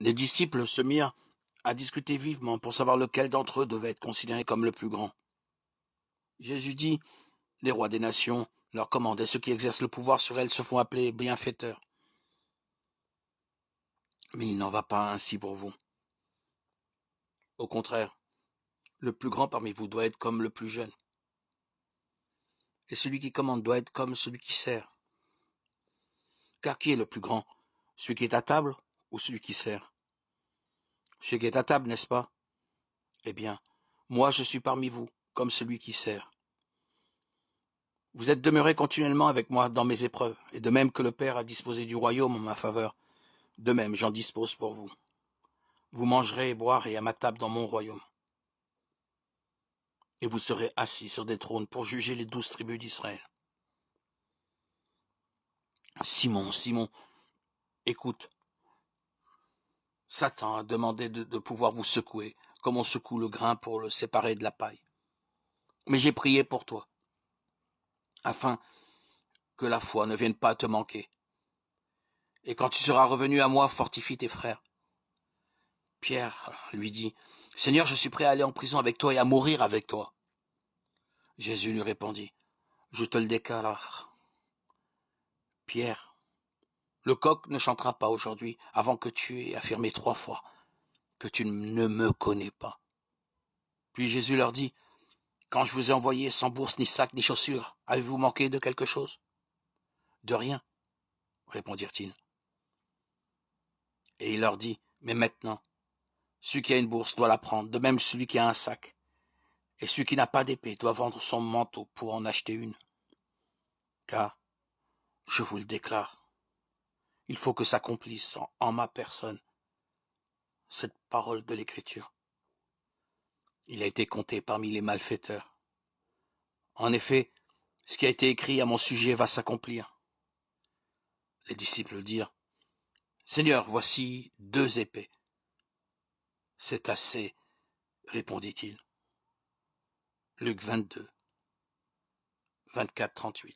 Les disciples se mirent à discuter vivement pour savoir lequel d'entre eux devait être considéré comme le plus grand. Jésus dit, les rois des nations leur commandent, et ceux qui exercent le pouvoir sur elles se font appeler bienfaiteurs. Mais il n'en va pas ainsi pour vous. Au contraire, le plus grand parmi vous doit être comme le plus jeune. Et celui qui commande doit être comme celui qui sert. Car qui est le plus grand? Celui qui est à table ou celui qui sert? Celui qui est à table, n'est-ce pas? Eh bien, moi je suis parmi vous, comme celui qui sert. Vous êtes demeurés continuellement avec moi dans mes épreuves, et de même que le Père a disposé du royaume en ma faveur, de même j'en dispose pour vous. Vous mangerez et boirez à ma table dans mon royaume. Et vous serez assis sur des trônes pour juger les 12 tribus d'Israël. Simon, Simon, écoute, Satan a demandé de pouvoir vous secouer, comme on secoue le grain pour le séparer de la paille. Mais j'ai prié pour toi, afin que la foi ne vienne pas te manquer. Et quand tu seras revenu à moi, fortifie tes frères. Pierre lui dit, Seigneur, je suis prêt à aller en prison avec toi et à mourir avec toi. Jésus lui répondit, je te le déclare. Pierre, le coq ne chantera pas aujourd'hui avant que tu aies affirmé 3 fois que tu ne me connais pas. Puis Jésus leur dit, quand je vous ai envoyé sans bourse, ni sac, ni chaussures, avez-vous manqué de quelque chose? De rien, répondirent-ils. Et il leur dit, mais maintenant, celui qui a une bourse doit la prendre, de même celui qui a un sac. Et celui qui n'a pas d'épée doit vendre son manteau pour en acheter une. Car, je vous le déclare, il faut que s'accomplisse en ma personne cette parole de l'Écriture. Il a été compté parmi les malfaiteurs. En effet, ce qui a été écrit à mon sujet va s'accomplir. Les disciples dirent, Seigneur, voici 2 épées. C'est assez, répondit-il. Luc 22, 24-38.